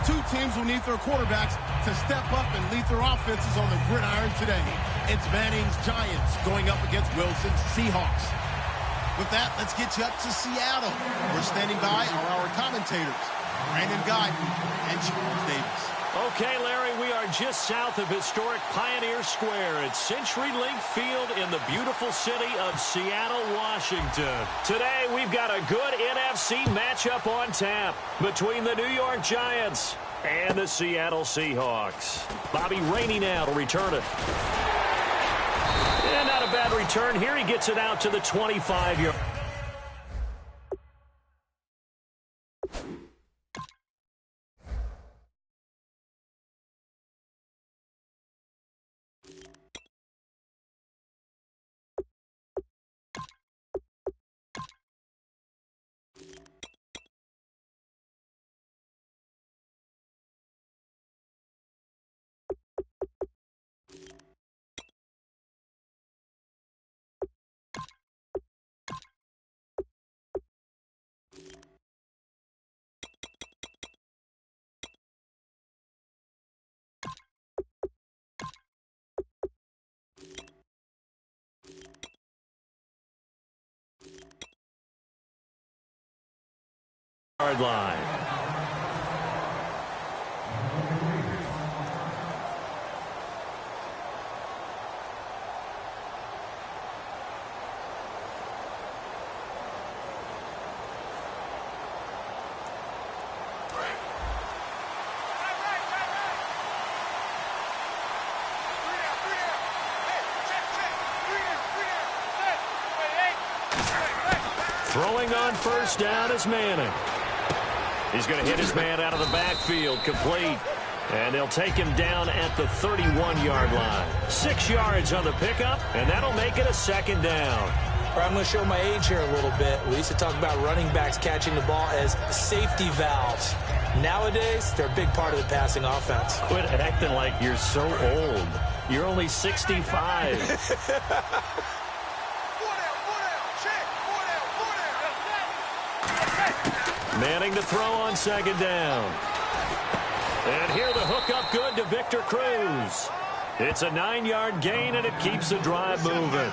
Two teams will need their quarterbacks to step up and lead their offenses on the gridiron today. It's Manning's Giants going up against Wilson's Seahawks. With that, let's get you up to Seattle. We're standing by are our commentators, Brandon Guyton and Charles Davis. Okay, Larry, we are just south of historic Pioneer Square at CenturyLink Field in the beautiful city of Seattle, Washington. Today, we've got a good NFC matchup on tap between the New York Giants and the Seattle Seahawks. Bobby Rainey now to return it. And not a bad return here. He gets it out to the 25-yard. Yard line. Throwing on first down is Manning. He's going to hit his man out of the backfield, complete. And they'll take him down at the 31-yard line. 6 yards on the pickup, and that'll make it a second down. I'm going to show my age here a little bit. We used to talk about running backs catching the ball as safety valves. Nowadays, they're a big part of the passing offense. Quit acting like you're so old. You're only 65. Manning to throw on second down. And here the hook up good to Victor Cruz. It's a 9-yard gain, and it keeps the drive moving.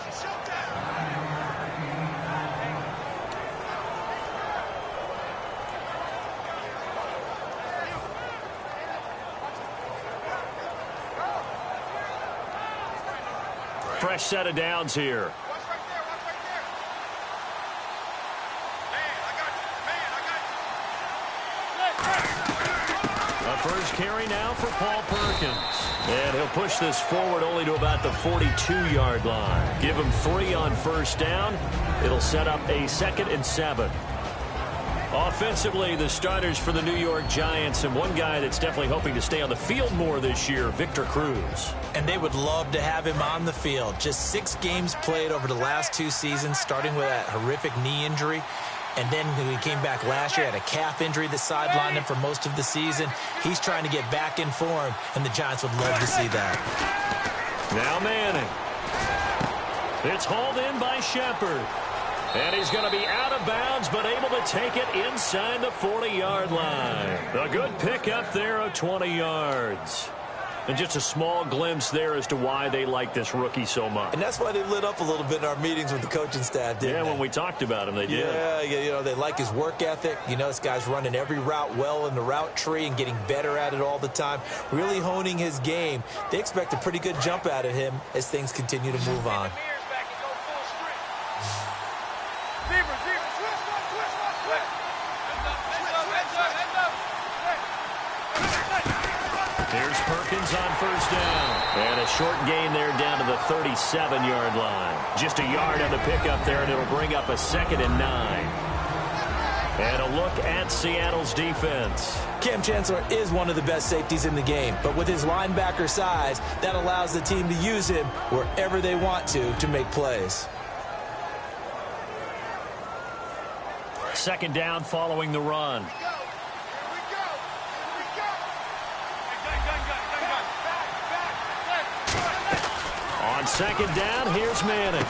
Fresh set of downs here. First carry now for Paul Perkins. And he'll push this forward only to about the 42-yard line. Give him 3 on first down. It'll set up a 2nd and 7. Offensively, the starters for the New York Giants, and one guy that's definitely hoping to stay on the field more this year, Victor Cruz. And they would love to have him on the field. Just 6 games played over the last 2 seasons, starting with that horrific knee injury. And then when he came back last year, had a calf injury that sidelined him for most of the season. He's trying to get back in form, and the Giants would love to see that. Now Manning. It's hauled in by Shepard. And he's going to be out of bounds, but able to take it inside the 40-yard line. A good pickup there of 20 yards. And just a small glimpse there as to why they like this rookie so much. And that's why they lit up a little bit in our meetings with the coaching staff, didn't they? When we talked about him, they did. Yeah, you know, they like his work ethic. You know, this guy's running every route well in the route tree and getting better at it all the time, really honing his game. They expect a pretty good jump out of him as things continue to move on. Here's Perkins on first down. And a short gain there down to the 37-yard line. Just a yard on the pickup there, and it'll bring up a 2nd and 9. And a look at Seattle's defense. Cam Chancellor is one of the best safeties in the game, but with his linebacker size, that allows the team to use him wherever they want to make plays. 2nd down following the run. On 2nd down, here's Manning.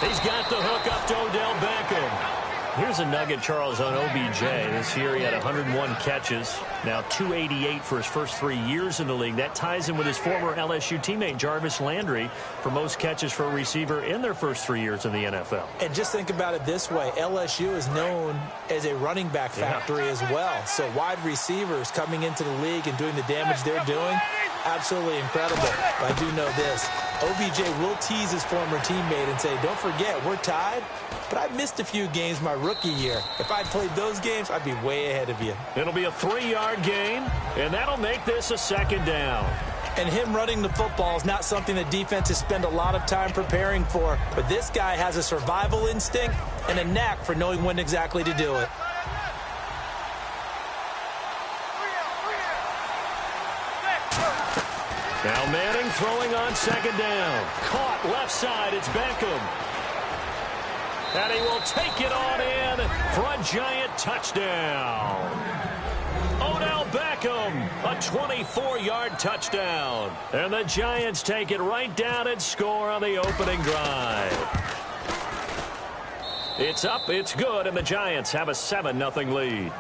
He's got the hook up to Odell Beckham. Here's a nugget, Charles, on OBJ. This year he had 101 catches, now 288 for his first 3 years in the league. That ties him with his former LSU teammate Jarvis Landry for most catches for a receiver in their first 3 years in the NFL. And just think about it this way. LSU is known as a running back factory as well. So wide receivers coming into the league and doing the damage they're doing, absolutely incredible. But I do know this. OBJ will tease his former teammate and say, don't forget, we're tied, but I missed a few games my rookie year. If I'd played those games, I'd be way ahead of you. It'll be a 3-yard gain, and that'll make this a second down. And him running the football is not something that defenses spend a lot of time preparing for. But this guy has a survival instinct and a knack for knowing when exactly to do it. Now Manning throwing on second down. Caught left side. It's Beckham. And he will take it on in for a Giant touchdown. Odell Beckham, a 24-yard touchdown. And the Giants take it right down and score on the opening drive. It's up, it's good, and the Giants have a 7-0 lead.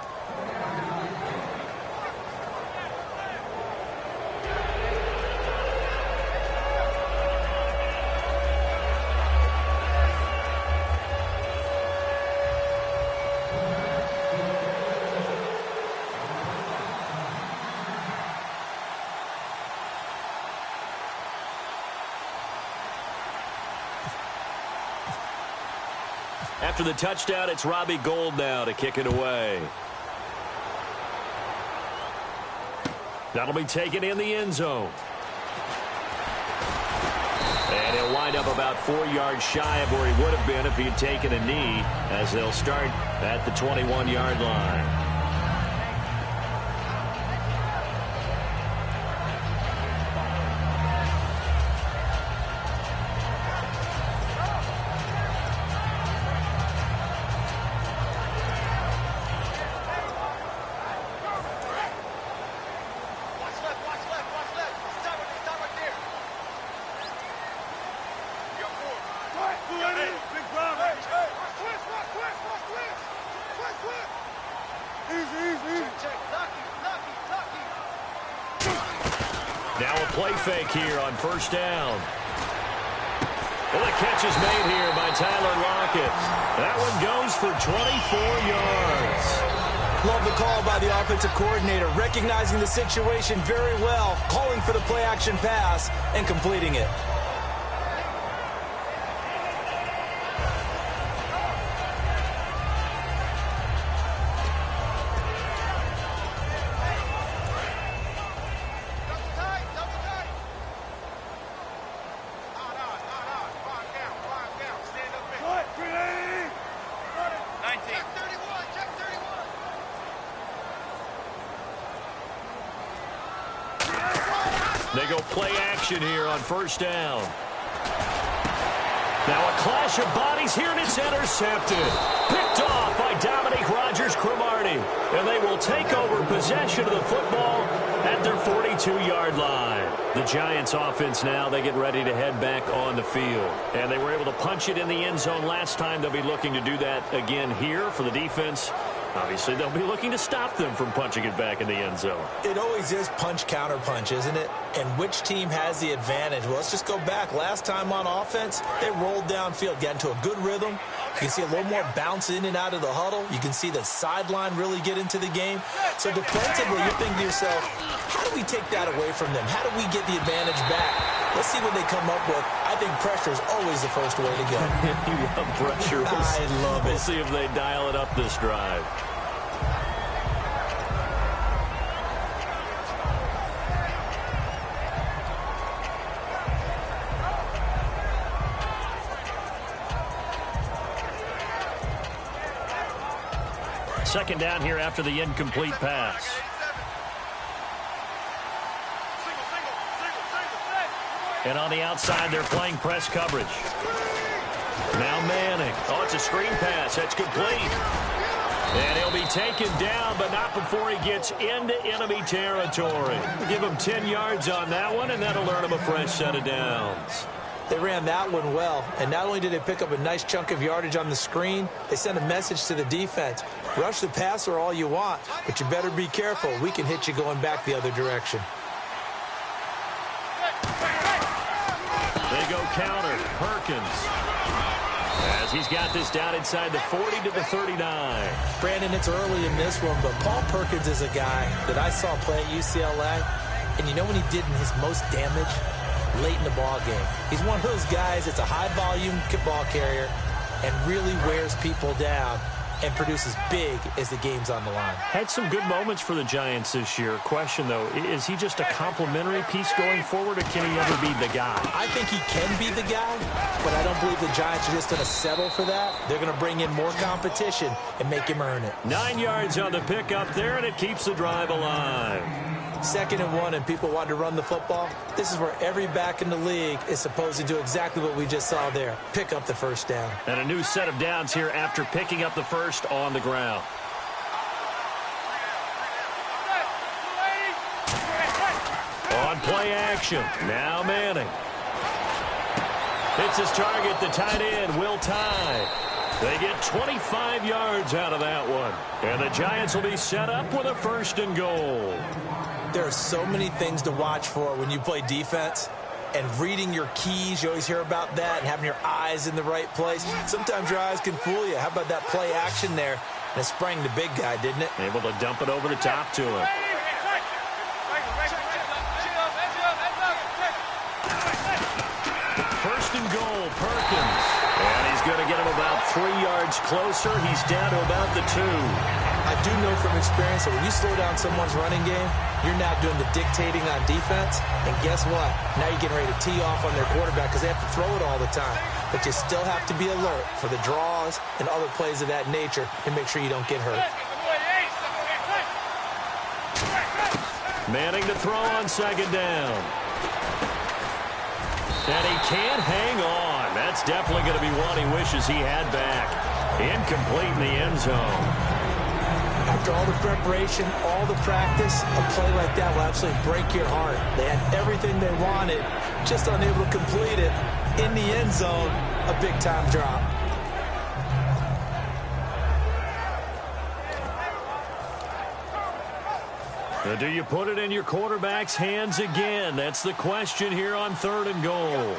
After the touchdown, it's Robbie Gould now to kick it away. That'll be taken in the end zone. And he'll wind up about 4 yards shy of where he would have been if he had taken a knee, as they'll start at the 21-yard line. Now a play fake here on first down. Well, the catch is made here by Tyler Lockett. That one goes for 24 yards. Love the call by the offensive coordinator, recognizing the situation very well, calling for the play-action pass, and completing it. They go play action here on first down. Now a clash of bodies here, and it's intercepted. Picked off by Dominique Rodgers-Cromartie. And they will take over possession of the football at their 42-yard line. The Giants offense now, they get ready to head back on the field. And they were able to punch it in the end zone last time. They'll be looking to do that again here for the defense. Obviously, they'll be looking to stop them from punching it back in the end zone. It always is punch-counter-punch, isn't it? And which team has the advantage? Well, let's just go back. Last time on offense, they rolled downfield, got into a good rhythm. You can see a little more bounce in and out of the huddle. You can see the sideline really get into the game. So defensively, you're thinking to yourself, how do we take that away from them? How do we get the advantage back? Let's see what they come up with. I think pressure is always the first way to go. You love pressure. I love it. We'll see if they dial it up this drive. Second down here after the incomplete pass. And on the outside, they're playing press coverage. Now Manning. Oh, it's a screen pass. That's complete. And he'll be taken down, but not before he gets into enemy territory. Give him 10 yards on that one, and that'll earn him a fresh set of downs. They ran that one well, and not only did they pick up a nice chunk of yardage on the screen, they sent a message to the defense. Rush the passer all you want, but you better be careful. We can hit you going back the other direction. They go counter. Perkins. As he's got this down inside the 40 to the 39. Brandon, it's early in this one, but Paul Perkins is a guy that I saw play at UCLA, and you know when he did his most damage? Late in the ball game. He's one of those guys that's a high-volume ball carrier and really wears people down and produces big as the game's on the line. Had some good moments for the Giants this year. Question, though, is he just a complimentary piece going forward, or can he ever be the guy? I think he can be the guy, but I don't believe the Giants are just going to settle for that. They're going to bring in more competition and make him earn it. 9 yards on the pickup there, and it keeps the drive alive. 2nd and 1, and people want to run the football. This is where every back in the league is supposed to do exactly what we just saw there. Pick up the first down. And a new set of downs here after picking up the first on the ground. On play action. Now Manning. Hits his target, the tight end, Will Tye. They get 25 yards out of that one. And the Giants will be set up with a 1st and goal. There are so many things to watch for when you play defense, and reading your keys, you always hear about that, and having your eyes in the right place. Sometimes your eyes can fool you. How about that play action there? And it sprang the big guy, didn't it? Able to dump it over the top to him. 1st and goal, Perkins. And he's going to get him about 3 yards closer. He's down to about the 2. I do know from experience that when you slow down someone's running game, you're now doing the dictating on defense. And guess what? Now you're getting ready to tee off on their quarterback because they have to throw it all the time. But you still have to be alert for the draws and other plays of that nature and make sure you don't get hurt. Manning to throw on 2nd down. And he can't hang on. That's definitely going to be one he wishes he had back. Incomplete in the end zone. After all the preparation, all the practice, a play like that will absolutely break your heart. They had everything they wanted, just unable to complete it. In the end zone, a big-time drop. Do you put it in your quarterback's hands again? That's the question here on 3rd and goal.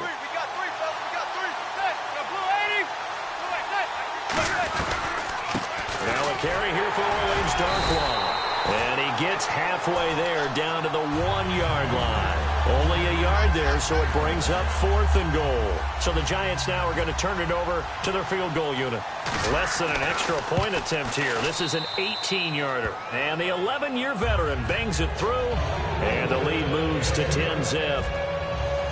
Now a carry here for Orleans Darkwa. And he gets halfway there down to the 1-yard line. Only a yard there, so it brings up 4th and goal. So the Giants now are going to turn it over to their field goal unit. Less than an extra point attempt here. This is an 18-yarder. And the 11-year veteran bangs it through. And the lead moves to 10-zip.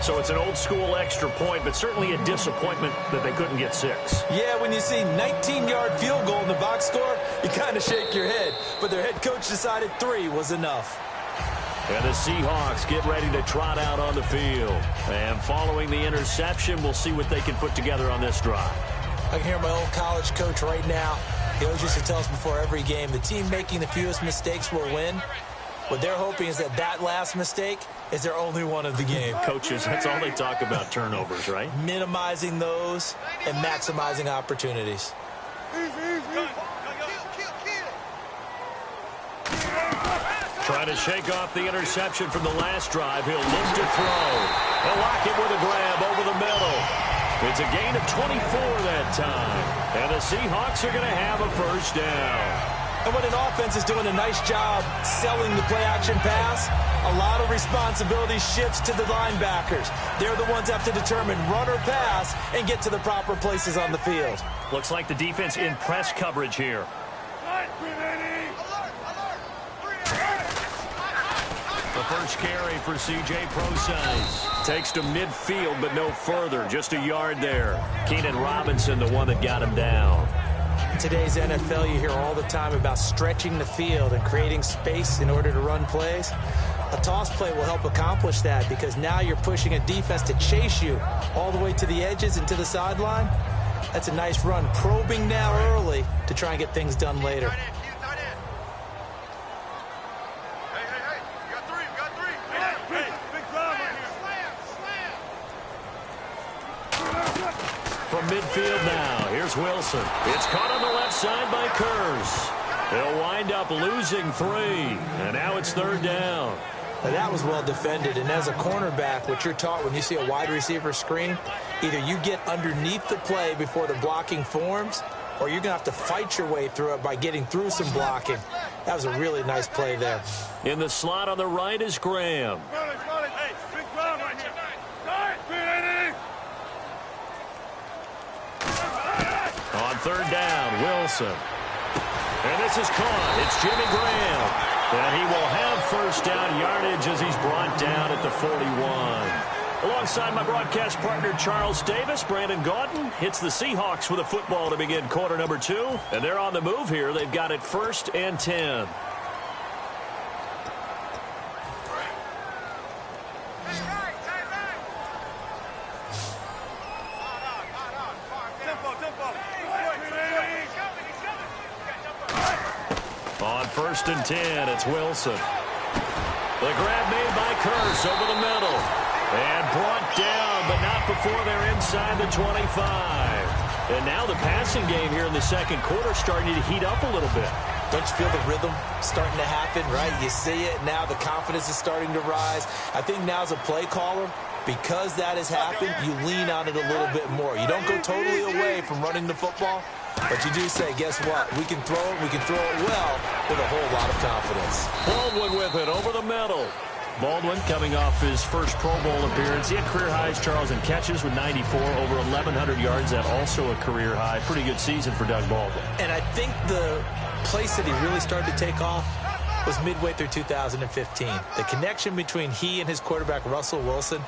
So it's an old-school extra point, but certainly a disappointment that they couldn't get 6. Yeah, when you see 19-yard field goal in the box score, you kind of shake your head. But their head coach decided 3 was enough. And the Seahawks get ready to trot out on the field. And following the interception, we'll see what they can put together on this drive. I can hear my old college coach right now. He always used to tell us before every game, the team making the fewest mistakes will win. What they're hoping is that last mistake is their only one of the game. Coaches, that's all they talk about, turnovers, right? Minimizing those and maximizing opportunities. Trying to shake off the interception from the last drive. He'll look to throw. And Lockett with a grab over the middle. It's a gain of 24 that time. And the Seahawks are going to have a 1st down. And when an offense is doing a nice job selling the play-action pass, a lot of responsibility shifts to the linebackers. They're the ones that have to determine run or pass and get to the proper places on the field. Looks like the defense in press coverage here. The first carry for C.J. Prosise. Takes to midfield, but no further. Just a yard there. Keenan Robinson, the one that got him down. In today's NFL, you hear all the time about stretching the field and creating space in order to run plays. A toss play will help accomplish that because now you're pushing a defense to chase you all the way to the edges and to the sideline. That's a nice run. Probing now early to try and get things done later. midfield now. Here's Wilson. It's caught on the left side by Kurz. He'll wind up losing 3. And now it's 3rd down. Now that was well defended. And as a cornerback, what you're taught when you see a wide receiver screen, either you get underneath the play before the blocking forms, or you're going to have to fight your way through it by getting through some blocking. That was a really nice play there. In the slot on the right is Graham. On 3rd down, Wilson. And this is caught. It's Jimmy Graham. And he will have 1st down yardage as he's brought down at the 41. Alongside my broadcast partner, Charles Davis, Brandon Gaudin hits the Seahawks with a football to begin quarter number 2. And they're on the move here. They've got it 1st and 10. On 1st and 10, it's Wilson. The grab made by Kurz over the middle. And brought down, but not before they're inside the 25. And now the passing game here in the 2nd quarter starting to heat up a little bit. Don't you feel the rhythm starting to happen, right? You see it now. The confidence is starting to rise. I think now as a play caller, because that has happened, you lean on it a little bit more. You don't go totally away from running the football, but you do say, guess what? We can throw it. We can throw it well with a whole lot of confidence. Baldwin with it over the middle. Baldwin coming off his first Pro Bowl appearance. He had career highs, Charles, in catches with 94, over 1,100 yards. That also a career high. Pretty good season for Doug Baldwin. And I think the place that he really started to take off was midway through 2015. The connection between he and his quarterback, Russell Wilson,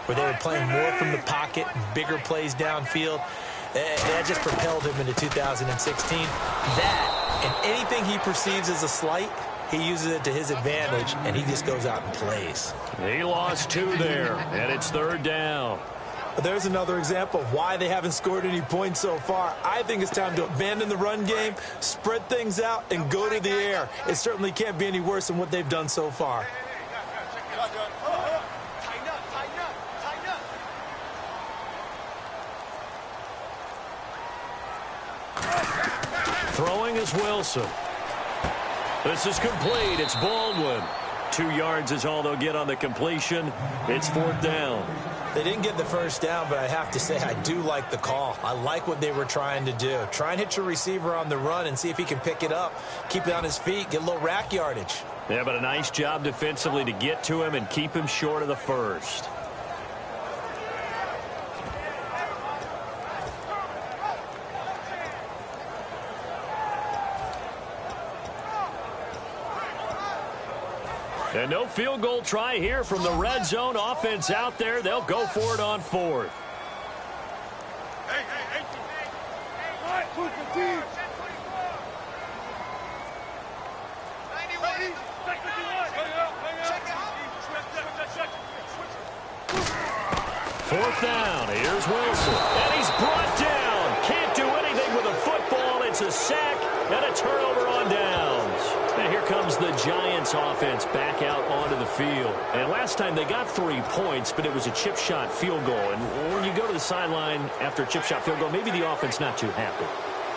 where they were playing more from the pocket, bigger plays downfield, that just propelled him into 2016. That, and anything he perceives as a slight, he uses it to his advantage, and he just goes out and plays. He lost 2 there, and it's 3rd down. There's another example of why they haven't scored any points so far. I think it's time to abandon the run game, spread things out, and go to the air. It certainly can't be any worse than what they've done so far. Throwing is Wilson. This is complete. It's Baldwin. 2 yards is all they'll get on the completion. It's 4th down. They didn't get the 1st down, but I have to say I do like the call. I like what they were trying to do. Try and hit your receiver on the run and see if he can pick it up, keep it on his feet, get a little rack yardage. Yeah, but a nice job defensively to get to him and keep him short of the 1st. And no field goal try here from the red zone offense out there. They'll go for it on 4th. Fourth down. Here's Wilson. And he's brought down. Can't do anything with a football. It's a sack and a turnover on downs. And here comes the Giants offense back out onto the field. And last time they got 3 points, but it was a chip shot field goal. And when you go to the sideline after a chip shot field goal, maybe the offense not too happy.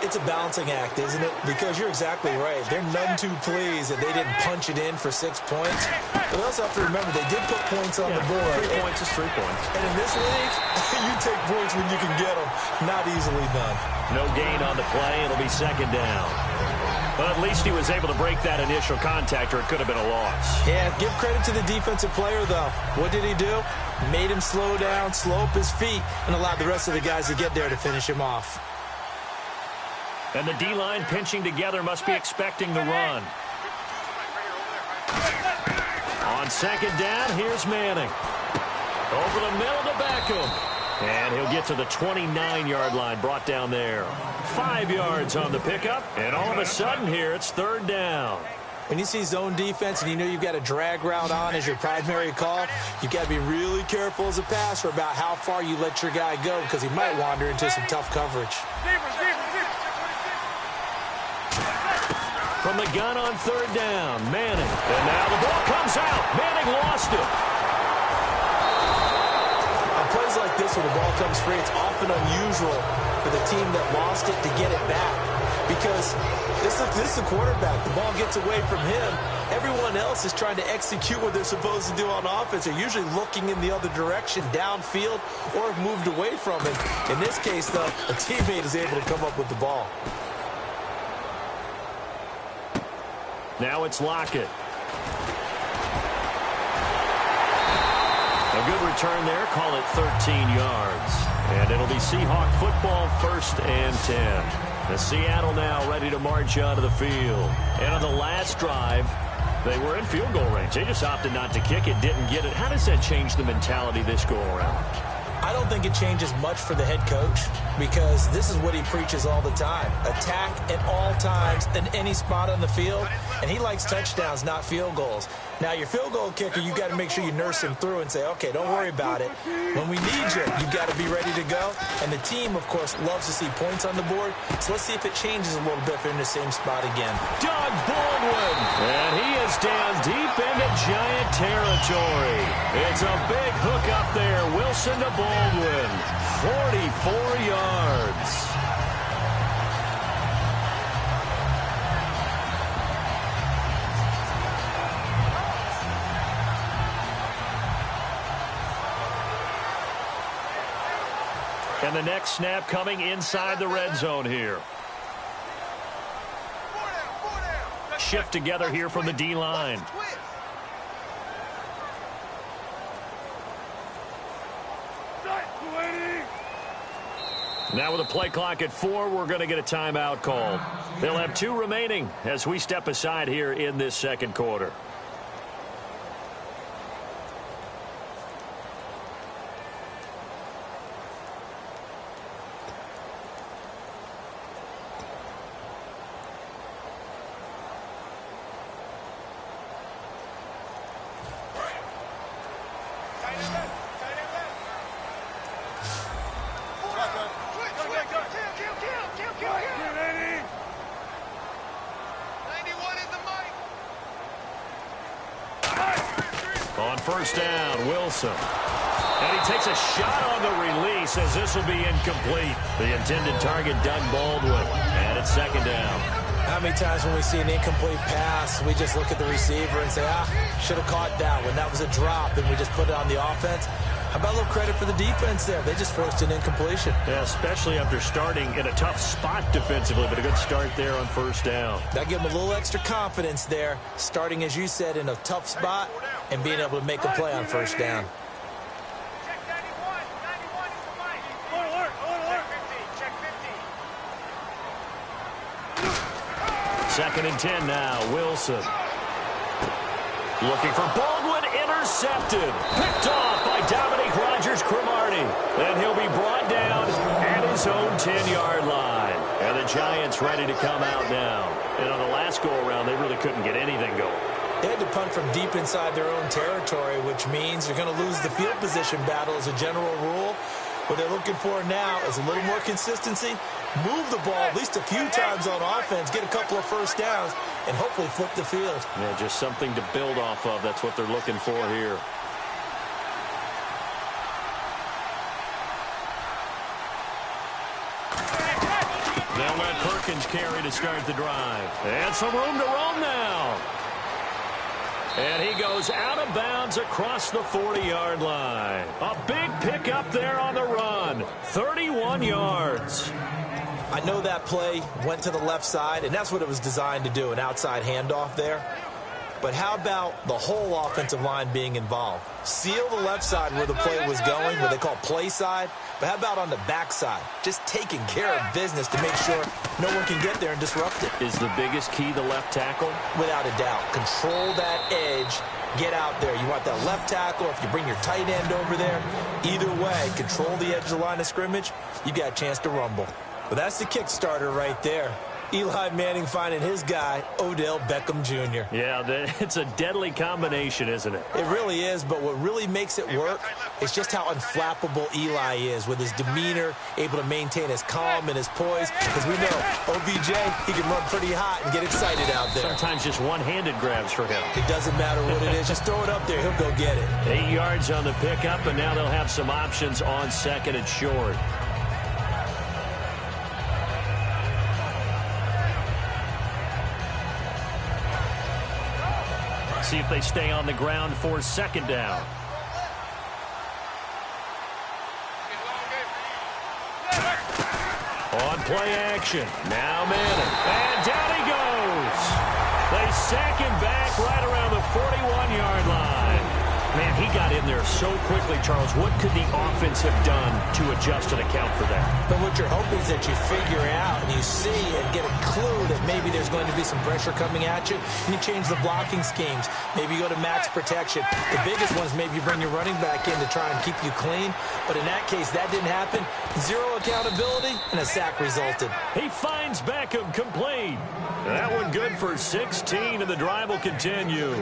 It's a balancing act, isn't it? Because you're exactly right. They're none too pleased that they didn't punch it in for 6 points. But they also have to remember they did put points on the board. 3 points is 3 points. And in this league, you take points when you can get them. Not easily done. No gain on the play. It'll be 2nd down. But at least he was able to break that initial contact, or it could have been a loss. Yeah, give credit to the defensive player, though. What did he do? Made him slow down, slow up his feet, and allowed the rest of the guys to get there to finish him off. And the D-line pinching together must be expecting the run. On 2nd down, here's Manning. Over the middle to Beckham. And he'll get to the 29-yard line, brought down there. 5 yards on the pickup, and all of a sudden here, it's 3rd down. When you see zone defense and you know you've got a drag route on as your primary call, you've got to be really careful as a passer about how far you let your guy go, because he might wander into some tough coverage. From the gun on 3rd down, Manning. And now the ball comes out. Manning lost it. On plays like this where the ball comes referee, it's often unusual for the team that lost it to get it back. Because this is a quarterback. The ball gets away from him. Everyone else is trying to execute what they're supposed to do on offense. They're usually looking in the other direction, downfield, or have moved away from it. In this case, though, a teammate is able to come up with the ball. Now it's Lockett. A good return there. Call it 13 yards. And it'll be Seahawk football, 1st and 10. The Seattle now ready to march onto the field. And on the last drive, they were in field goal range. They just opted not to kick it, didn't get it. How does that change the mentality this go around? I don't think it changes much for the head coach because this is what he preaches all the time. Attack at all times in any spot on the field, and he likes touchdowns, not field goals. Now, your field goal kicker, you got to make sure you nurse him through and say, okay, don't worry about it. When we need you, you got to be ready to go. And the team, of course, loves to see points on the board. So let's see if it changes a little bit if they're in the same spot again. Doug Baldwin, and he is down deep into Giant territory. It's a big hook up there. Wilson to Baldwin, 44 yards. And the next snap coming inside the red zone here. Shift together here from the D-line. Now with a play clock at 4, we're going to get a timeout called. They'll have 2 remaining as we step aside here in this second quarter. On first down, Wilson. And he takes a shot on the release as this will be incomplete. The intended target, Doug Baldwin. And it's second down. How many times when we see an incomplete pass, we just look at the receiver and say, should have caught that one. That was a drop, and we just put it on the offense. How about a little credit for the defense there? They just forced an incompletion. Yeah, especially after starting in a tough spot defensively, but a good start there on first down. That gave them a little extra confidence there, starting, as you said, in a tough spot and being able to make a play on first down. Second and 10 now, Wilson. Looking for Baldwin, intercepted. Picked off by Dominique Rodgers-Cromartie. And he'll be brought down at his own 10-yard line. And the Giants ready to come out now. And on the last go-around, they really couldn't get anything going. They had to punt from deep inside their own territory, which means you're going to lose the field position battle as a general rule. What they're looking for now is a little more consistency, move the ball at least a few times on offense, get a couple of first downs, and hopefully flip the field. Yeah, just something to build off of. That's what they're looking for here. They'll let Perkins carry to start the drive. And some room to roam now. And he goes out of bounds across the 40-yard line. A big pickup there on the run. 31 yards. I know that play went to the left side, and that's what it was designed to do, an outside handoff there. But how about the whole offensive line being involved? Seal the left side where the play was going, what they call play side. But how about on the back side? Just taking care of business to make sure no one can get there and disrupt it. Is the biggest key the left tackle? Without a doubt. Control that edge. Get out there. You want that left tackle. If you bring your tight end over there, either way, control the edge of the line of scrimmage, you got a chance to rumble. But that's the kick starter right there. Eli Manning finding his guy, Odell Beckham Jr. Yeah, it's a deadly combination, isn't it? It really is, but what really makes it work is just how unflappable Eli is with his demeanor, able to maintain his calm and his poise, because we know OBJ, he can run pretty hot and get excited out there. Sometimes just one-handed grabs for him. It doesn't matter what it is. Just throw it up there. He'll go get it. 8 yards on the pickup, and now they'll have some options on second and short. See if they stay on the ground for second down. On play action. Now Manning. And down he goes. They sack him back right around the 41-yard line. Man, he got in there so quickly, Charles. What could the offense have done to adjust and account for that? But what you're hoping is that you figure out and you see and get a clue that maybe there's going to be some pressure coming at you, and you change the blocking schemes. Maybe you go to max protection. The biggest one is maybe you bring your running back in to try and keep you clean. But in that case, that didn't happen. Zero accountability, and a sack resulted. He finds Beckham complete. That one good for 16, and the drive will continue.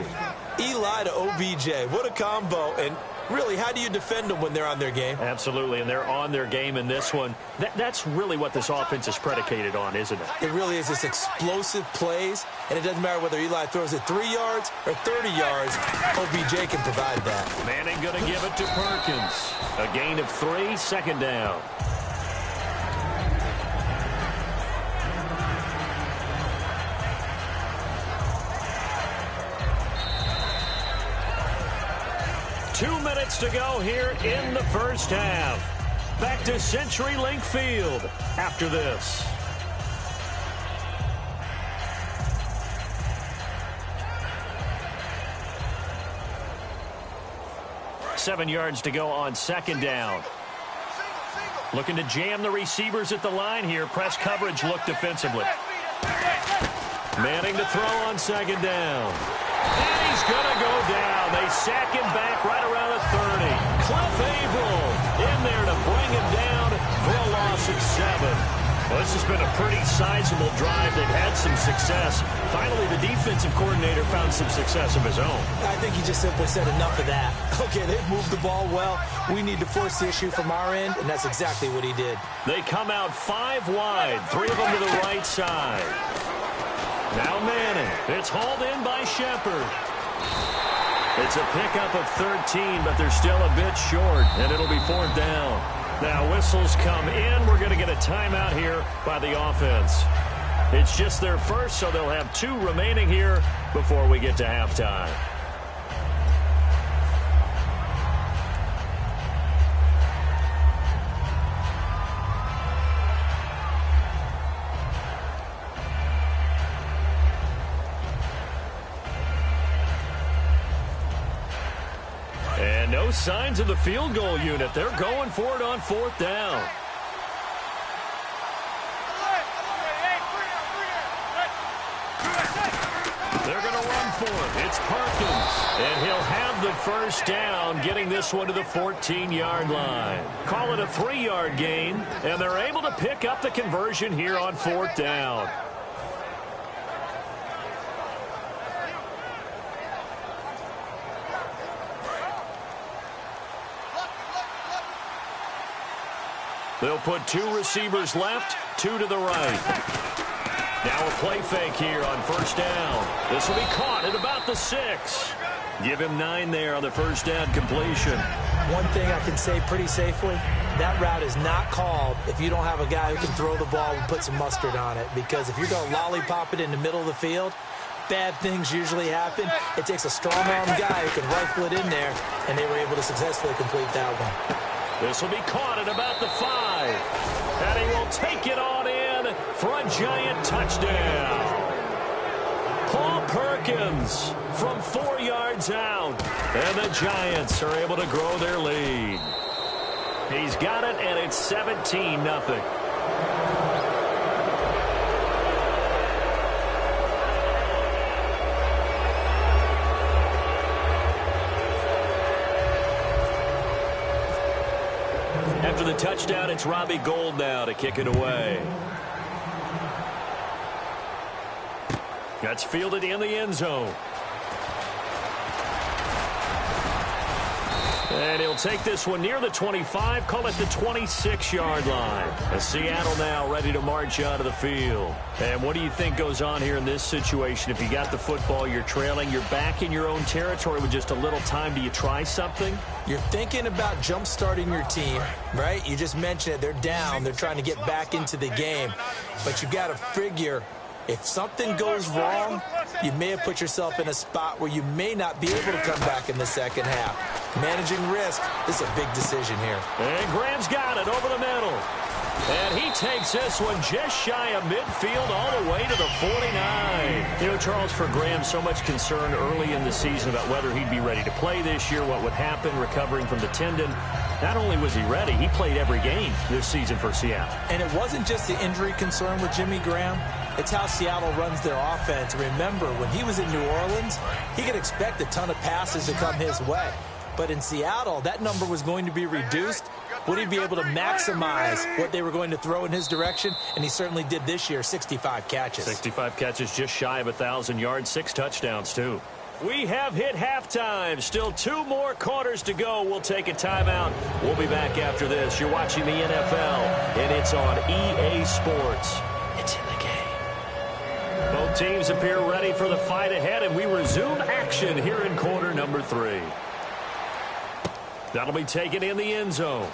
Eli to OBJ. What a combo. And really, how do you defend them when they're on their game? Absolutely, and they're on their game in this one. That's really what this offense is predicated on, isn't it? It really is. This explosive plays, and it doesn't matter whether Eli throws it 3 yards or 30 yards. OBJ can provide that. Manning going to give it to Perkins. A gain of 3, second down. Two minutes to go here in the first half. Back to CenturyLink Field after this. Seven yards to go on second down. Looking to jam the receivers at the line here. Press coverage look defensively. Manning to throw on second down. And he's going to go down. They sack him back right around the 30. Cliff Averill in there to bring him down for a loss of 7. Well, this has been a pretty sizable drive. They've had some success. Finally, the defensive coordinator found some success of his own. I think he just simply said enough of that. Okay, they've moved the ball well. We need to force the issue from our end, and that's exactly what he did. They come out 5 wide, 3 of them to the right side. Now Manning. It's hauled in by Shepard. It's a pickup of 13, but they're still a bit short, and it'll be 4th down. Now whistles come in. We're going to get a timeout here by the offense. It's just their first, so they'll have 2 remaining here before we get to halftime. And no signs of the field goal unit. They're going for it on 4th down. They're going to run for it. It's Perkins. And he'll have the first down, getting this one to the 14-yard line. Call it a 3-yard gain, and they're able to pick up the conversion here on 4th down. They'll put 2 receivers left, 2 to the right. Now a play fake here on 1st down. This will be caught at about the 6. Give him 9 there on the 1st down completion. One thing I can say pretty safely, that route is not called if you don't have a guy who can throw the ball and put some mustard on it. Because if you're going to lollipop it in the middle of the field, bad things usually happen. It takes a strong-arm guy who can rifle it in there, and they were able to successfully complete that one. This will be caught at about the 5. And he will take it on in for a giant touchdown. Paul Perkins from 4 yards out. And the Giants are able to grow their lead. He's got it, and it's 17-0. After the touchdown, it's Robbie Gould now to kick it away. That's fielded in the end zone. And he'll take this one near the 25, call it the 26-yard line. As Seattle now ready to march out of the field. And what do you think goes on here in this situation? If you got the football, you're trailing, you're back in your own territory with just a little time. Do you try something? You're thinking about jump-starting your team, right? You just mentioned it. They're down. They're trying to get back into the game. But you got to figure, if something goes wrong, you may have put yourself in a spot where you may not be able to come back in the second half. Managing risk, this is a big decision here. And Graham's got it over the middle. And he takes this one just shy of midfield all the way to the 49. You know, Charles, for Graham, so much concern early in the season about whether he'd be ready to play this year, what would happen recovering from the tendon. Not only was he ready, he played every game this season for Seattle. And it wasn't just the injury concern with Jimmy Graham. It's how Seattle runs their offense. Remember, when he was in New Orleans, he could expect a ton of passes to come his way. But in Seattle, that number was going to be reduced. Would he be able to maximize what they were going to throw in his direction? And he certainly did this year, 65 catches. 65 catches, just shy of 1,000 yards, 6 touchdowns, too. We have hit halftime. Still 2 more quarters to go. We'll take a timeout. We'll be back after this. You're watching the NFL, and it's on EA Sports. It's in the game. Both teams appear ready for the fight ahead, and we resume action here in quarter number 3. That'll be taken in the end zone.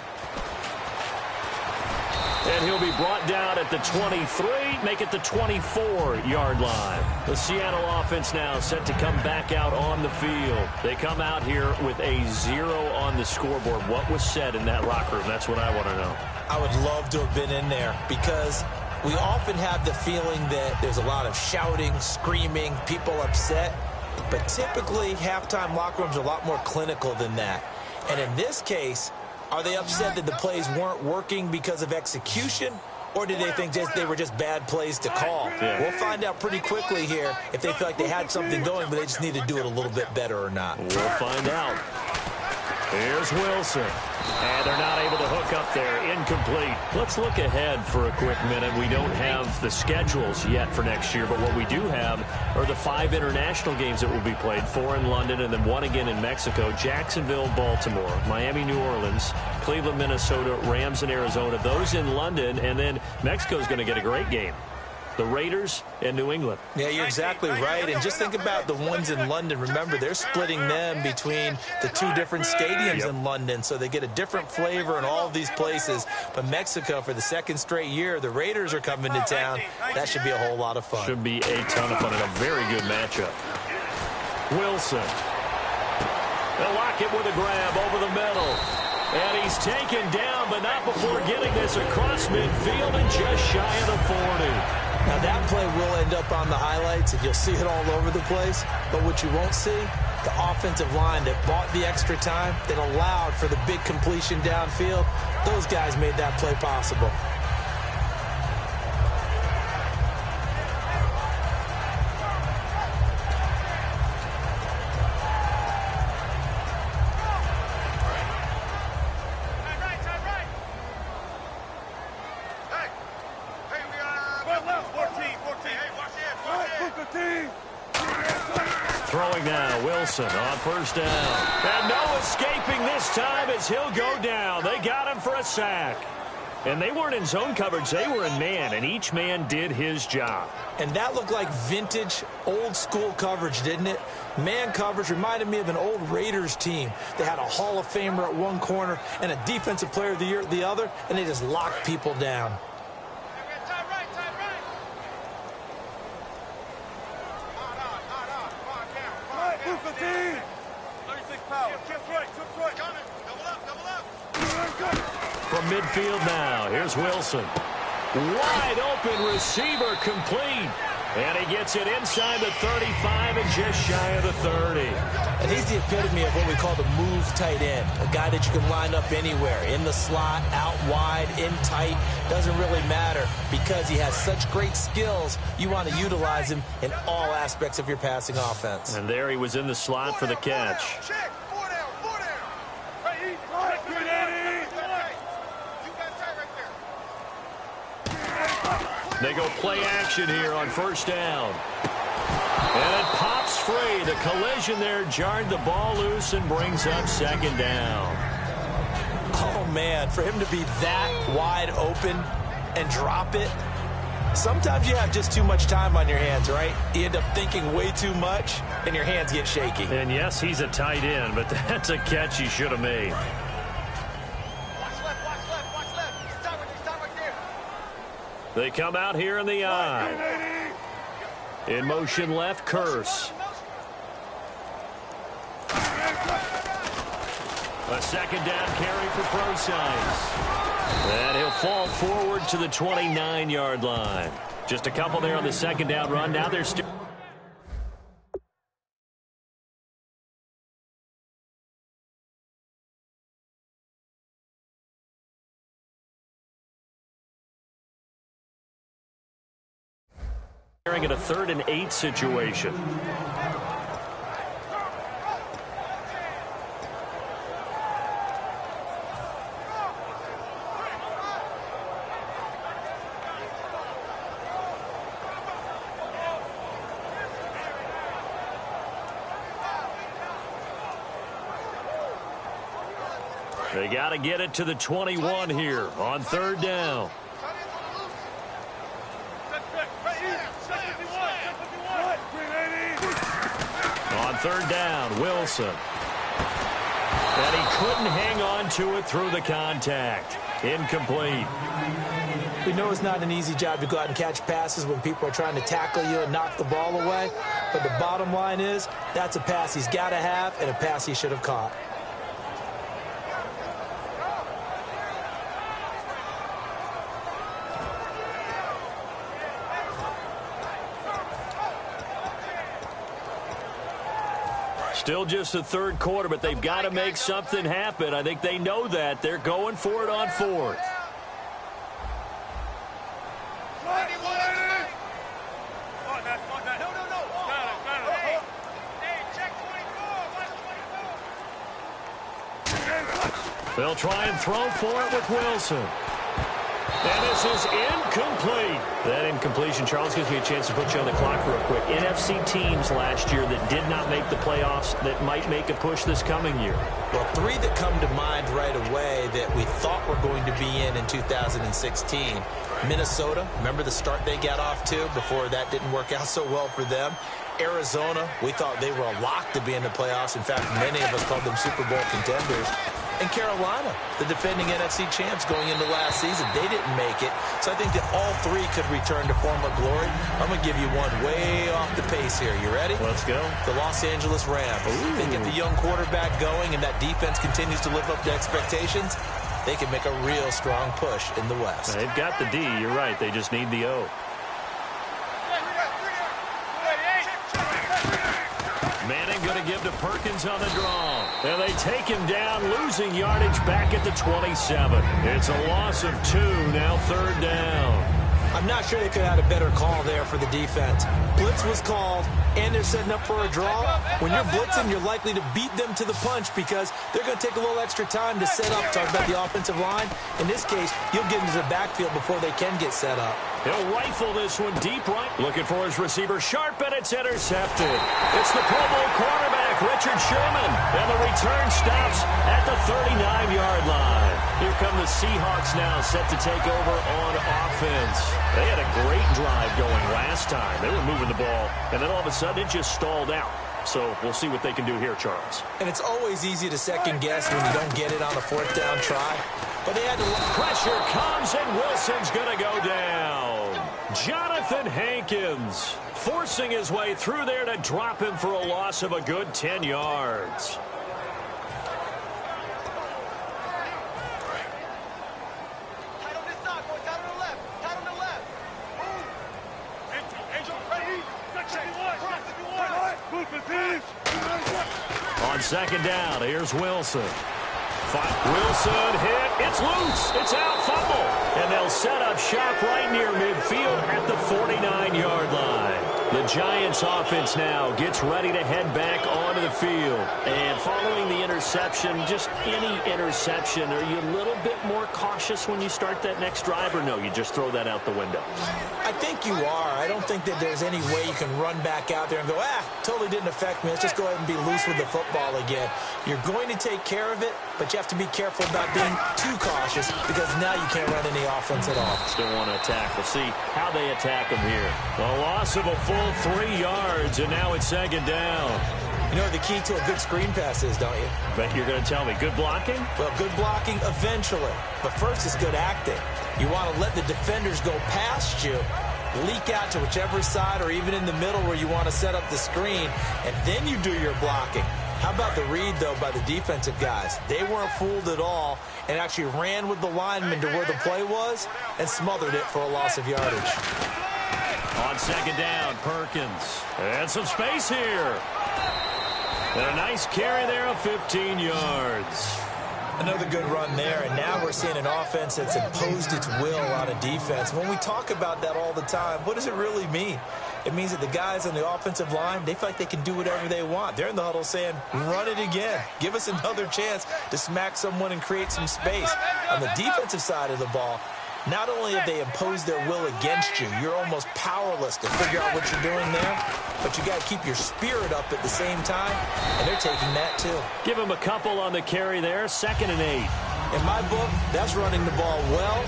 And he'll be brought down at the 23, make it the 24-yard line. The Seattle offense now set to come back out on the field. They come out here with a 0 on the scoreboard. What was said in that locker room? That's what I want to know. I would love to have been in there because we often have the feeling that there's a lot of shouting, screaming, people upset. But typically, halftime locker rooms are a lot more clinical than that. And in this case, are they upset that the plays weren't working because of execution, or did they think they were just bad plays to call? Yeah. We'll find out pretty quickly here if they feel like they had something going, but they just need to do it a little bit better or not. We'll find out. Here's Wilson. And they're not able to hook up there. Incomplete. Let's look ahead for a quick minute. We don't have the schedules yet for next year, but what we do have are the 5 international games that will be played, 4 in London and then 1 again in Mexico, Jacksonville, Baltimore, Miami, New Orleans, Cleveland, Minnesota, Rams, and Arizona. Those in London, and then Mexico's going to get a great game. The Raiders and New England. Yeah, you're exactly right. And just think about the ones in London. Remember, they're splitting them between the 2 different stadiums in London, so they get a different flavor in all of these places. But Mexico, for the 2nd straight year, the Raiders are coming to town. That should be a whole lot of fun. Should be a ton of fun and a very good matchup. Wilson. They'll lock it with a grab over the middle. And he's taken down, but not before getting this across midfield and just shy of the 40. Now, that play will end up on the highlights, and you'll see it all over the place. But what you won't see, the offensive line that bought the extra time, that allowed for the big completion downfield, those guys made that play possible. Throwing now, Wilson on first down. And no escaping this time as he'll go down. They got him for a sack. And they weren't in zone coverage, they were in man, and each man did his job. And that looked like vintage, old-school coverage, didn't it? Man coverage reminded me of an old Raiders team. They had a Hall of Famer at one corner and a Defensive Player of the Year at the other, and they just locked people down. From midfield now, here's Wilson. Wide open receiver complete. And he gets it inside the 35 and just shy of the 30. And he's the epitome of what we call the move tight end. A guy that you can line up anywhere. In the slot, out wide, in tight. Doesn't really matter because he has such great skills. You want to utilize him in all aspects of your passing offense. And there he was in the slot for the catch. They go play action here on first down. And it pops free. The collision there jarred the ball loose and brings up second down. Oh, man, for him to be that wide open and drop it. Sometimes you have just too much time on your hands, right? You end up thinking way too much, and your hands get shaky. And, yes, he's a tight end, but that's a catch he should have made. Watch left, watch left, watch left. Stop right there. They come out here in the eye. In motion left, Curse. A second down carry for Procise. And he'll fall forward to the 29-yard line. Just a couple there on the second down run. Now they're still... at a 3rd and 8 situation. They got to get it to the 21 here on 3rd down. On 3rd down, Wilson. And he couldn't hang on to it through the contact. Incomplete. We know it's not an easy job to go out and catch passes when people are trying to tackle you and knock the ball away. But the bottom line is, that's a pass he's got to have and a pass he should have caught. Still just the 3rd quarter, but they've got to make something happen. I think they know that. They're going for it on 4th. They'll try and throw for it with Wilson. And this is incomplete. That incompletion, Charles, gives me a chance to put you on the clock real quick. NFC teams last year that did not make the playoffs that might make a push this coming year. Well, 3 that come to mind right away that we thought were going to be in 2016. Minnesota, remember the start they got off to before that didn't work out so well for them. Arizona, we thought they were a lock to be in the playoffs. In fact, many of us called them Super Bowl contenders. And Carolina, the defending NFC champs going into last season, they didn't make it. So I think that all 3 could return to former glory. I'm going to give you one way off the pace here. You ready? Let's go. The Los Angeles Rams. Ooh. They get the young quarterback going, and that defense continues to live up to expectations. They can make a real strong push in the West. They've got the D. You're right. They just need the O. Manning going to give to Perkins on the draw. And they take him down, losing yardage back at the 27. It's a loss of 2, now 3rd down. I'm not sure they could have had a better call there for the defense. Blitz was called, and they're setting up for a draw. When you're blitzing, you're likely to beat them to the punch because they're going to take a little extra time to set up. Talk about the offensive line. In this case, you'll get into the backfield before they can get set up. He'll rifle this one deep right. Looking for his receiver, Sharp, and it's intercepted. It's the Pro Bowl quarterback, Richard Sherman. And the return stops at the 39-yard line. Here come the Seahawks now, set to take over on offense. They had a great drive going last time. They were moving the ball, and then all of a sudden it just stalled out. So we'll see what they can do here, Charles. And it's always easy to second-guess when you don't get it on a 4th down try. But they had to... Pressure comes, and Wilson's going to go down. Jonathan Hankins forcing his way through there to drop him for a loss of a good 10 yards. On 2nd down, here's Wilson. Wilson hit. It's loose. It's out. Fumble. And they'll set up shop right near midfield at the 49-yard line. The Giants offense now gets ready to head back onto the field. And following the interception, just any interception, are you a little bit more cautious when you start that next drive, or no, you just throw that out the window? I think you are. I don't think that there's any way you can run back out there and go, totally didn't affect me. Let's just go ahead and be loose with the football again. You're going to take care of it, but you have to be careful about being too cautious because now you can't run any offense at all. Still want to attack. We'll see how they attack him here. A loss of a full 3 yards, and now it's second down. You know what the key to a good screen pass is, don't you? But you're going to tell me, good blocking? Well, good blocking eventually. But first is good acting. You want to let the defenders go past you, leak out to whichever side or even in the middle where you want to set up the screen, and then you do your blocking. How about the read, though, by the defensive guys? They weren't fooled at all and actually ran with the lineman to where the play was and smothered it for a loss of yardage. On second down, Perkins. And some space here. And a nice carry there of 15 yards. Another good run there, and now we're seeing an offense that's imposed its will on a defense. When we talk about that all the time, what does it really mean? It means that the guys on the offensive line, they feel like they can do whatever they want. They're in the huddle saying, run it again. Give us another chance to smack someone and create some space. On the defensive side of the ball, not only have they imposed their will against you, you're almost powerless to figure out what you're doing there, but you got to keep your spirit up at the same time, and they're taking that too. Give them a couple on the carry there, 2nd and 8. In my book, that's running the ball well,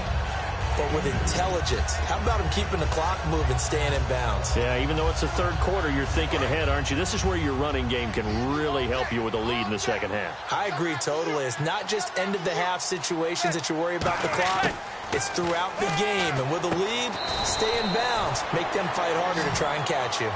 but with intelligence. How about him keeping the clock moving, staying in bounds? Yeah, even though it's the third quarter, you're thinking ahead, aren't you? This is where your running game can really help you with a lead in the second half. I agree totally. It's not just end-of-the-half situations that you worry about the clock. It's throughout the game, and with a lead, stay in bounds. Make them fight harder to try and catch you.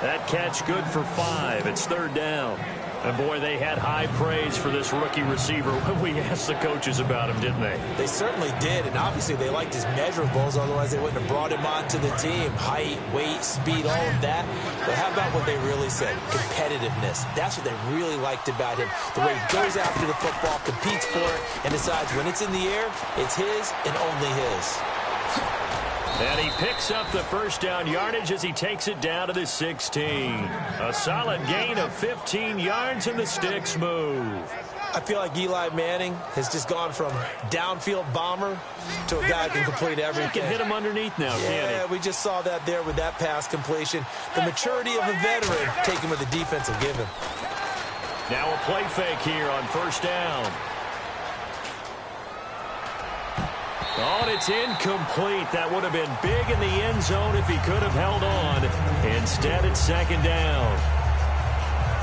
That catch good for 5. It's 3rd down. And, boy, they had high praise for this rookie receiver when we asked the coaches about him, didn't they? They certainly did, and obviously they liked his measurables, otherwise they wouldn't have brought him onto the team. Height, weight, speed, all of that. But how about what they really said? Competitiveness. That's what they really liked about him. The way he goes after the football, competes for it, and decides when it's in the air, it's his and only his. And he picks up the first down yardage as he takes it down to the 16. A solid gain of 15 yards, and the sticks move. I feel like Eli Manning has just gone from downfield bomber to a guy who can complete everything. He can hit him underneath now, can't he? Yeah, we just saw that there with that pass completion. The maturity of a veteran taken with the defense will give him. Now a play fake here on 1st down. Oh, and it's incomplete. That would have been big in the end zone if he could have held on. Instead, it's 2nd down.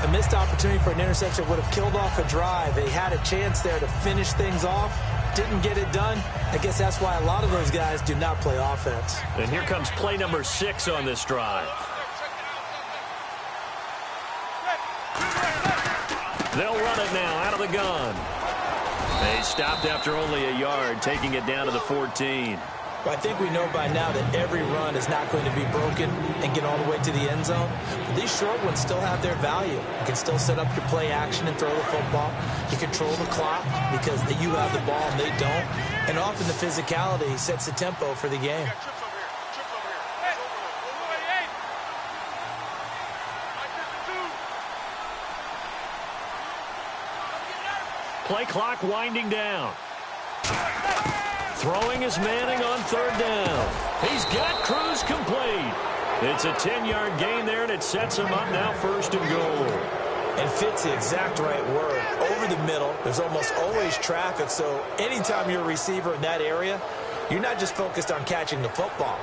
A missed opportunity for an interception would have killed off a drive. They had a chance there to finish things off. Didn't get it done. I guess that's why a lot of those guys do not play offense. And here comes play number 6 on this drive. They'll run it now out of the gun. They stopped after only a yard, taking it down to the 14. But I think we know by now that every run is not going to be broken and get all the way to the end zone. But these short ones still have their value. You can still set up your play action and throw the football. You control the clock because you have the ball and they don't. And often the physicality sets the tempo for the game. Play clock winding down. Throwing is Manning on 3rd down. He's got Cruz complete. It's a 10-yard gain there, and it sets him up now 1st and goal. And fit's the exact right word. Over the middle, there's almost always traffic, so anytime you're a receiver in that area, you're not just focused on catching the football.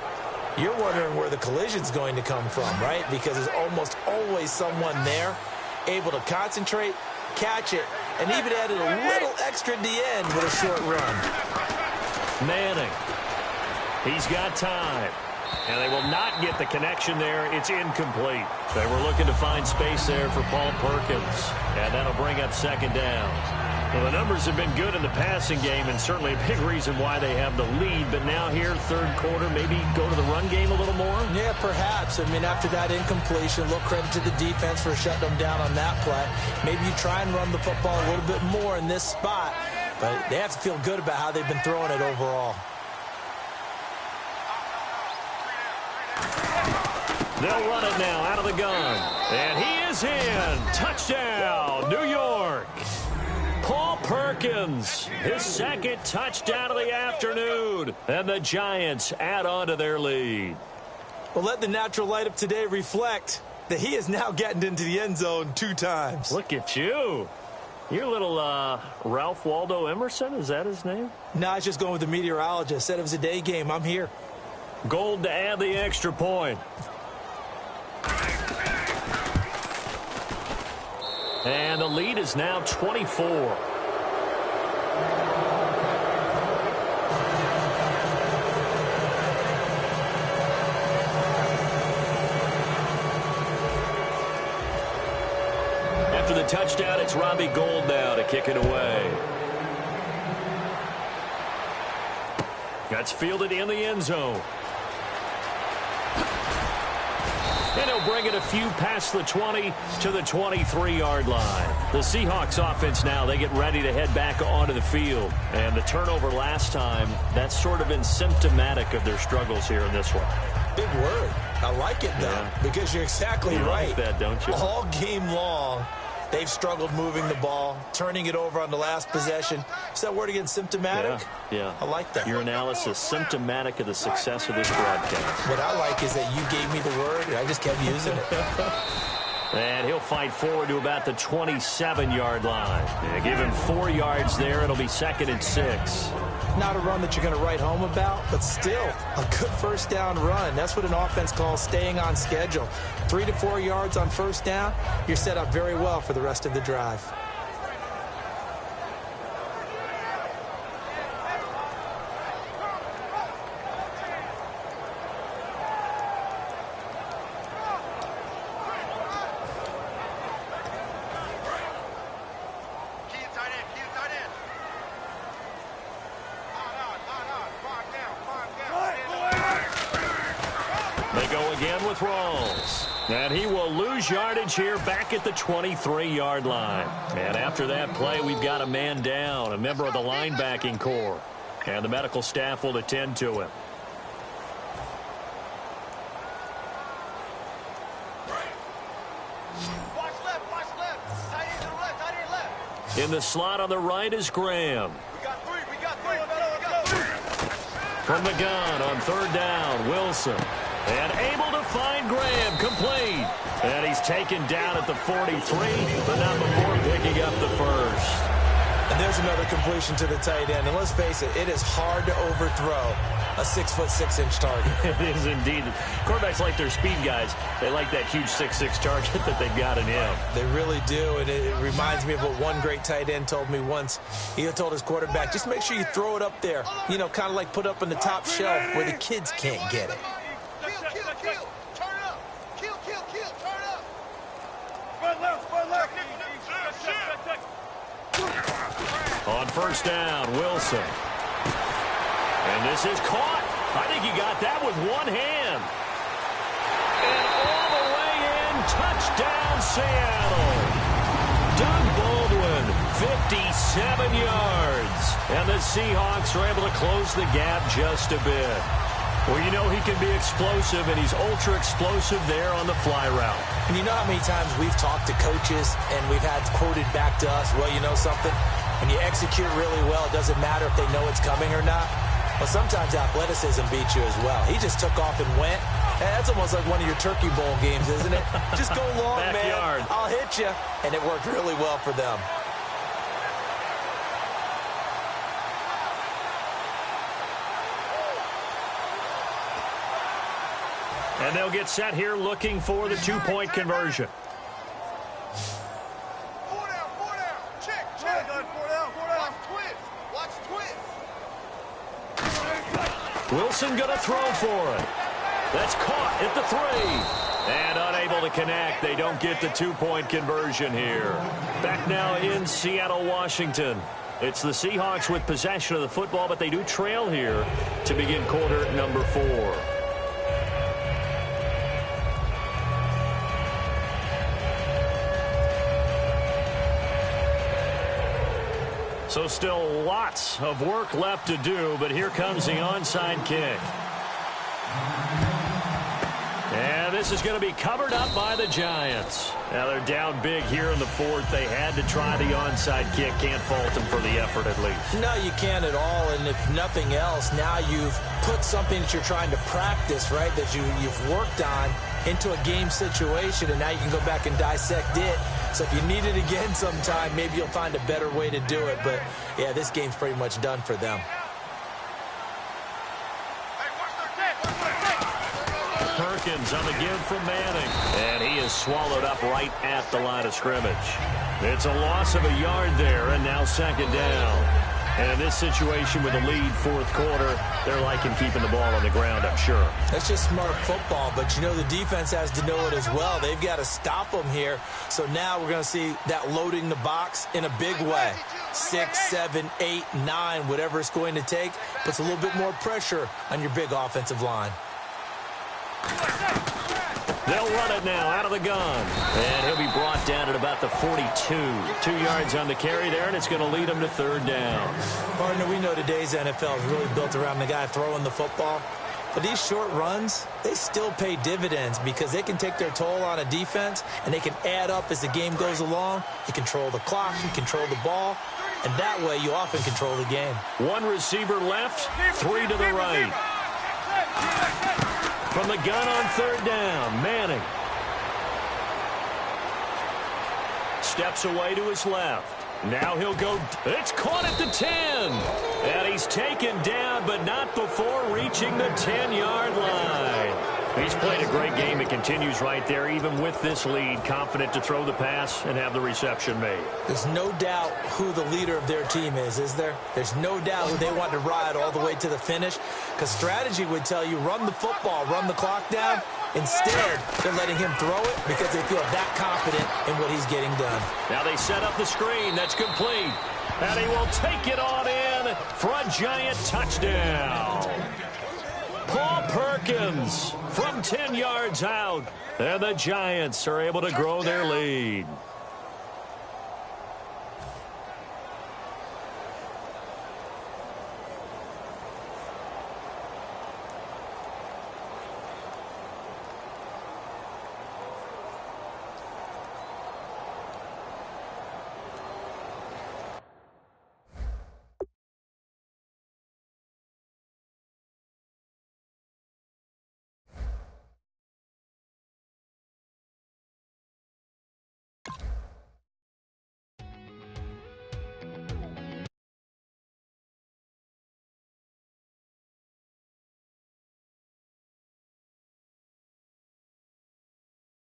You're wondering where the collision's going to come from, right? Because there's almost always someone there able to concentrate, catch it, and even added a little extra at the end with a short run. Manning. He's got time. And they will not get the connection there. It's incomplete. They were looking to find space there for Paul Perkins. And that'll bring up 2nd down. Well, the numbers have been good in the passing game, and certainly a big reason why they have the lead. But now here, 3rd quarter, maybe go to the run game a little more? Yeah, perhaps. I mean, after that incompletion, a little credit to the defense for shutting them down on that play. Maybe you try and run the football a little bit more in this spot. But they have to feel good about how they've been throwing it overall. They'll run it now out of the gun. And he is in. Touchdown, New York. Perkins, his second touchdown of the afternoon. And the Giants add on to their lead. Well, let the natural light of today reflect that he is now getting into the end zone 2 times. Look at you. You're a little Ralph Waldo Emerson, is that his name? No, I was just going with the meteorologist. Said it was a day game. I'm here. Gold to add the extra point. And the lead is now 24. After the touchdown, it's Robbie Gould now to kick it away. That's fielded in the end zone. And he'll bring it a few past the 20 to the 23-yard line. The Seahawks offense now, they get ready to head back onto the field. And the turnover last time, that's sort of been symptomatic of their struggles here in this one. Big word. I like it, though, because you're exactly right. You like that, don't you? All game long, they've struggled moving the ball, turning it over on the last possession. Is that word again, symptomatic? Yeah. I like that. Your analysis, symptomatic of the success of this broadcast. What I like is that you gave me the word, and I just kept using it. And he'll fight forward to about the 27-yard line. Yeah, give him 4 yards there. It'll be 2nd and 6. Not a run that you're going to write home about, but still a good first down run. That's what an offense calls staying on schedule. 3 to 4 yards on first down, you're set up very well for the rest of the drive. With Rawls. And he will lose yardage here back at the 23-yard line. And after that play, we've got a man down, a member of the linebacking corps. And the medical staff will attend to him. Watch left. Tight end to the left. In the slot on the right is Graham. We got three. We got three. From the gun on 3rd down, Wilson. And able to find Graham, complete. And he's taken down at the 43, but not before picking up the first. And there's another completion to the tight end. And let's face it, it is hard to overthrow a 6'6" target. It is indeed. Quarterbacks like their speed guys. They like that huge 6'6" target that they've got in him. They really do, and it reminds me of what one great tight end told me once. He told his quarterback, just make sure you throw it up there. You know, kind of like put up on the top shelf where the kids can't get it. On first down, Wilson. And this is caught. I think he got that with one hand. And all the way in, touchdown Seattle. Doug Baldwin, 57 yards. And the Seahawks are able to close the gap just a bit. Well, you know he can be explosive, and he's ultra-explosive there on the fly route. And you know how many times we've talked to coaches and we've had quoted back to us, well, you know something? When you execute really well, it doesn't matter if they know it's coming or not. Well, sometimes athleticism beats you as well. He just took off and went. That's almost like one of your Turkey Bowl games, isn't it? Just go long, Backyard. man. I'll hit you. And it worked really well for them. And they'll get set here looking for the two-point conversion. Four down. Check. Watch twist. Wilson going to throw for it. That's caught at the 3. And unable to connect. They don't get the two-point conversion here. Back now in Seattle, Washington. It's the Seahawks with possession of the football, but they do trail here to begin quarter number 4. So still lots of work left to do, but here comes the onside kick. And this is going to be covered up by the Giants. Now they're down big here in the fourth. They had to try the onside kick. Can't fault them for the effort at least. No, you can't at all. And if nothing else, now you've put something that you're trying to practice, right, that you've worked on into a game situation, and now you can go back and dissect it. So if you need it again sometime, maybe you'll find a better way to do it. But, yeah, this game's pretty much done for them. Perkins on the give from Manning. And he is swallowed up right at the line of scrimmage. It's a loss of a yard there, and now second down. And in this situation with a lead fourth quarter, they're liking keeping the ball on the ground, I'm sure. That's just smart football, but you know the defense has to know it as well. They've got to stop them here. So now we're going to see that loading the box in a big way. 6, 7, 8, 9, whatever it's going to take, puts a little bit more pressure on your big offensive line. They'll run it now out of the gun. And he'll be brought down at about the 42. 2 yards on the carry there, and it's going to lead him to third down. Partner, we know today's NFL is really built around the guy throwing the football. But these short runs, they still pay dividends because they can take their toll on a defense, and they can add up as the game goes along. You control the clock, you control the ball, and that way you often control the game. 1 receiver left, 3 to the right. From the gun on third down, Manning. Steps away to his left. Now he'll go. It's caught at the 10. And he's taken down, but not before reaching the 10-yard line. He's played a great game. It continues right there, even with this lead. Confident to throw the pass and have the reception made. There's no doubt who the leader of their team is there? There's no doubt who they want to ride all the way to the finish. Because strategy would tell you, run the football, run the clock down. Instead, they're letting him throw it because they feel that confident in what he's getting done. Now they set up the screen. That's complete. And he will take it on in for a giant touchdown. Paul Perkins from 10 yards out. And the Giants are able to grow their lead.